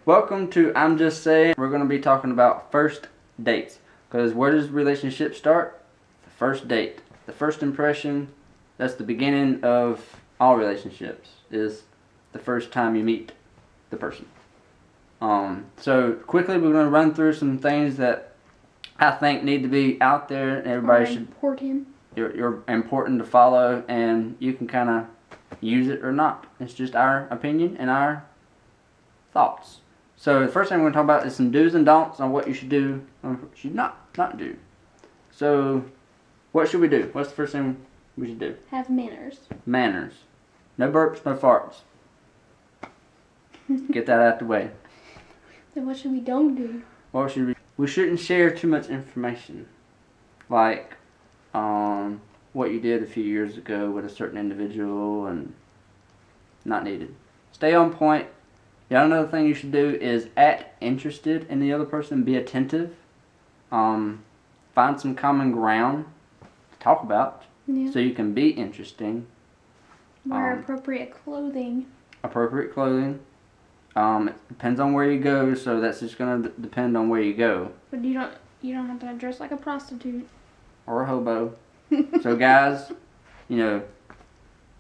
Welcome to I'm Just Saying. We're going to be talking about first dates. Because where does relationships start? The first date. The first impression, that's the beginning of all relationships, is the first time you meet the person. So quickly we're going to run through some things that I think need to be out there and everybody should... Important. You're important to follow, and you can kind of use it or not. It's just our opinion and our thoughts. So the first thing we're going to talk about is some do's and don'ts on what you should do and what you should not do. So what should we do? What's the first thing we should do? Have manners. Manners. No burps, no farts. Get that out the way. Then what should we don't do? What should we shouldn't share too much information. Like what you did a few years ago with a certain individual, and not needed. Stay on point. Yeah, another thing you should do is act interested in the other person. Be attentive. Find some common ground to talk about, so you can be interesting. Wear appropriate clothing. Appropriate clothing. It depends on where you go, so that's just gonna depend on where you go. But you don't have to dress like a prostitute or a hobo. So guys,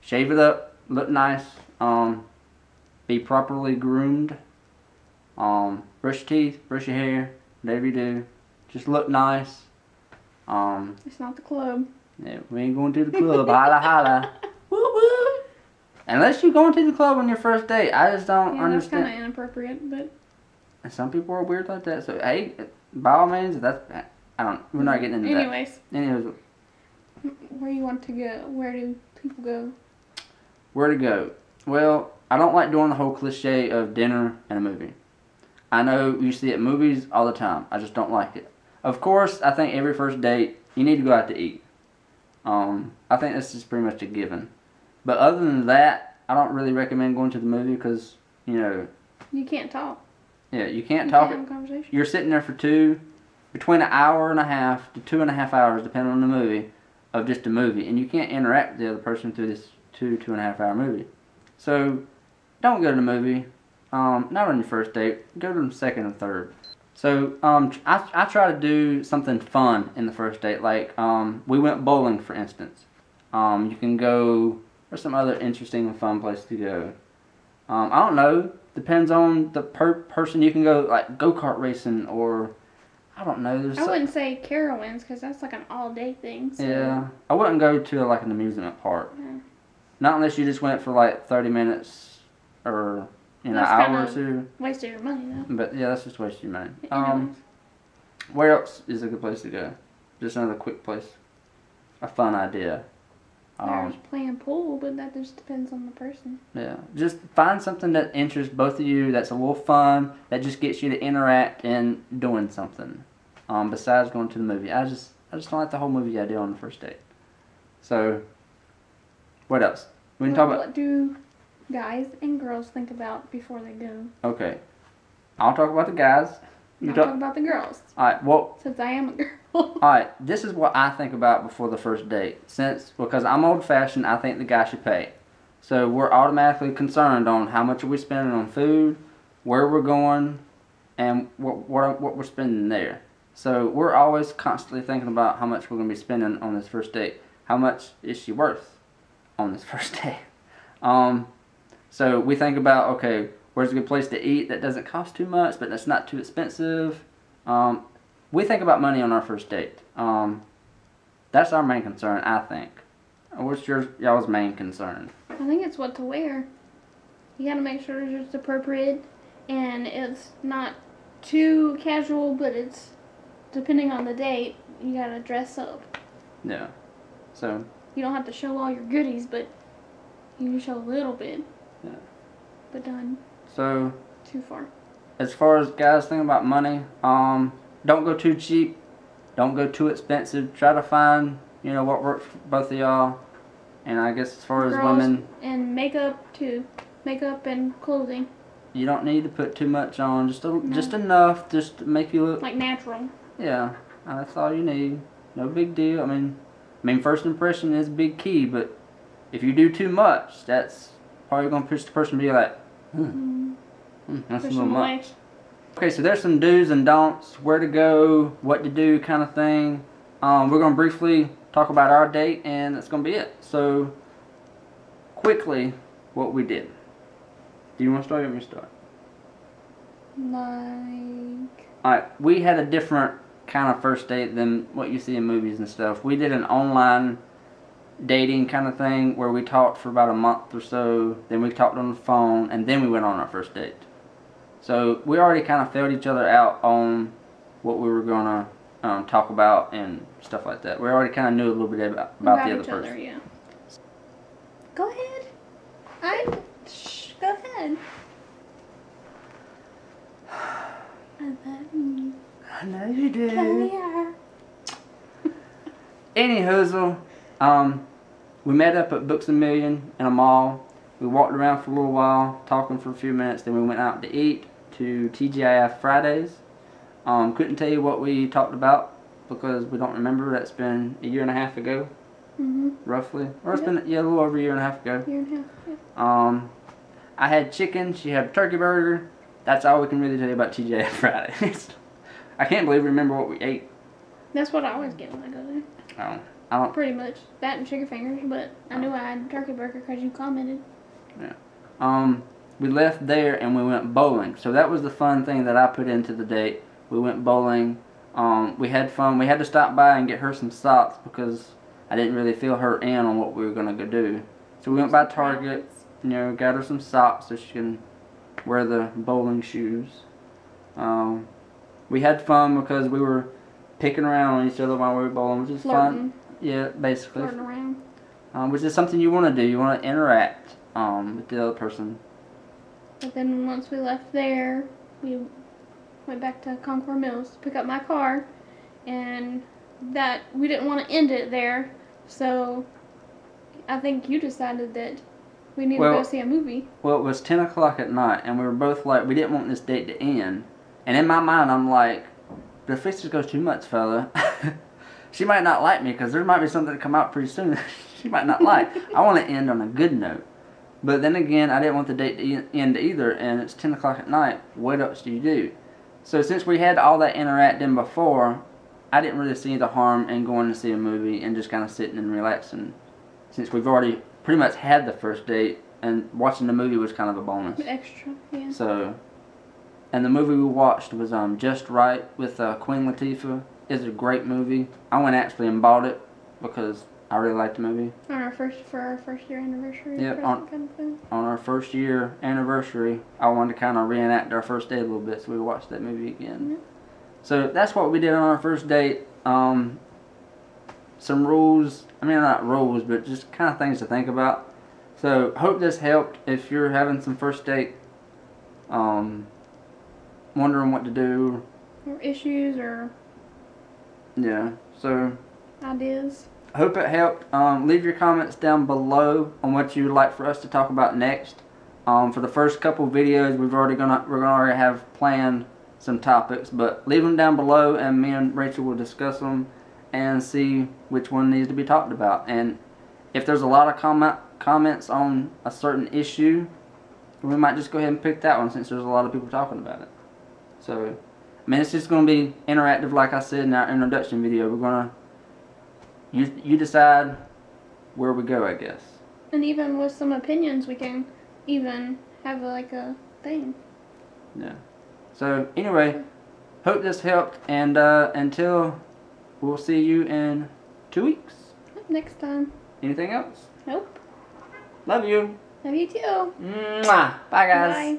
shave it up, look nice. Be properly groomed. Brush your teeth, brush your hair, whatever you do. Just look nice. It's not the club. Yeah, we ain't going to the club. Holla holla. Woo woo. Unless you're going to the club on your first date. I just don't understand. That's kind of inappropriate, but... And some people are weird like that. So, hey, by all means, if that's... we're not getting into that. Anyways. Where you want to go? Where do people go? Where to go? Well, I don't like doing the whole cliche of dinner and a movie. I know you see it in movies all the time. I just don't like it. Of course, I think every first date, you need to go out to eat. I think this is pretty much a given. But other than that, I don't really recommend going to the movie because, You can't talk. Yeah, you can't talk. Can't have a conversation. You're sitting there for between an hour and a half to 2.5 hours, depending on the movie, of just a movie. And you can't interact with the other person through this 2.5 hour movie. So, don't go to the movie. Not on your first date. Go to the second and third. So, I try to do something fun in the first date. Like, we went bowling, for instance. You can go, or some other interesting and fun place to go. I don't know. Depends on the person. You can go, like, go-kart racing, or, I don't know. I wouldn't say Carowinds, because that's like an all-day thing. So. Yeah. I wouldn't go to, like, an amusement park. Yeah. Not unless you just went for, like, 30 minutes, or... an hour or two. Wasted your money, though. But yeah, that's just wasting your money. Where else is a good place to go? Just another quick place. A fun idea. There's playing pool, but that just depends on the person. Yeah, just find something that interests both of you. That's a little fun. That just gets you to interact in doing something. Besides going to the movie, I just don't like the whole movie idea on the first date. So, what else? We can talk about. What do guys and girls think about before they go? Okay. I'll talk about the guys. I'll talk about the girls. Alright, well... Since I am a girl. Alright, this is what I think about before the first date. Because I'm old-fashioned, I think the guy should pay. So we're automatically concerned on how much are we spending on food, where we're going, and what we're spending there. So we're always constantly thinking about how much we're going to be spending on this first date. How much is she worth on this first date? So we think about, okay, where's a good place to eat that doesn't cost too much, but that's not too expensive. We think about money on our first date. That's our main concern, I think. What's y'all's main concern? I think it's what to wear. You gotta make sure it's appropriate, and it's not too casual, but it's, depending on the date, you gotta dress up. Yeah. So. You don't have to show all your goodies, but you can show a little bit. Yeah. But done. So. Too far. As far as guys thinking about money, don't go too cheap. Don't go too expensive. Try to find, what works for both of y'all. And I guess as far as women. And makeup too. Makeup and clothing. You don't need to put too much on. Just enough, just to make you look. Like natural. Yeah. That's all you need. No big deal. I mean, first impression is a big key, but if you do too much, that's probably going to push the person to be like, That's a There's little some much. life. Okay, so there's some do's and don'ts, where to go, what to do kind of thing. We're going to briefly talk about our date, and that's going to be it. So, quickly, what we did. Do you want to start or you want me to start? Like... Alright, we had a different kind of first date than what you see in movies and stuff. We did an online dating kind of thing where we talked for about a month or so, then we talked on the phone, and then we went on our first date. So we already kind of felt each other out on what we were going to talk about and stuff like that. We already kind of knew a little bit about the other person. Yeah. Go ahead. Go ahead. I love you. I know you do. Oh, yeah. Anywho, we met up at Books A Million in a mall. We walked around for a little while, talking for a few minutes. Then we went out to eat to TGIF Fridays. Couldn't tell you what we talked about because we don't remember. That's been a year and a half ago, roughly. Or it's been a little over a year and a half ago. Year and a half. Yeah. I had chicken. She had a turkey burger. That's all we can really tell you about TGIF Fridays. I can't believe we remember what we ate. That's what I always get when I go there. I don't. Pretty much that and chicken fingers, but I knew I had a turkey burger because you commented. Yeah. We left there and we went bowling. So that was the fun thing that I put into the date. We went bowling. We had fun. We had to stop by and get her some socks because I didn't really feel her in on what we were gonna go do. So we went by Target. You know, got her some socks so she can wear the bowling shoes. We had fun because we were picking around on each other while we were bowling, which is fun. Yeah, basically. Flirting around. Which is something you want to do. You want to interact with the other person. But then once we left there, we went back to Concord Mills to pick up my car, and that we didn't want to end it there, so I think you decided that we need to go see a movie. Well, it was 10 o'clock at night, and we were both like, we didn't want this date to end. And in my mind, I'm like, but if this just goes too much, fella, she might not like me because there might be something to come out pretty soon she might not like. I want to end on a good note. But then again, I didn't want the date to end either, and it's 10 o'clock at night. What else do you do? So since we had all that interacting before, I didn't really see the harm in going to see a movie and just kind of sitting and relaxing. Since we've already pretty much had the first date, and watching the movie was kind of a bonus. Extra, yeah. So, and the movie we watched was Just Right with Queen Latifah. It's a great movie. I went actually and bought it because I really liked the movie. For our first year anniversary. Yep, kind of thing. On our first year anniversary, I wanted to kind of reenact our first date a little bit, so we watched that movie again. Yep. So that's what we did on our first date. Some rules, I mean not rules, but just kind of things to think about. So hope this helped if you're having some first date, wondering what to do. Or issues or... Yeah, so... ideas. Hope it helped. Leave your comments down below on what you would like for us to talk about next. For the first couple videos, we're gonna already have planned some topics, but leave them down below, and me and Rachel will discuss them and see which one needs to be talked about. And if there's a lot of comments on a certain issue, we might just go ahead and pick that one since there's a lot of people talking about it. So, I mean, it's just going to be interactive, like I said in our introduction video. We're gonna you decide where we go, I guess. And even with some opinions, we can even have like a thing. Yeah. So anyway, hope this helped, and until we'll see you in 2 weeks. Next time. Anything else? Nope. Love you. Love you too. Mwah. Bye, guys. Bye.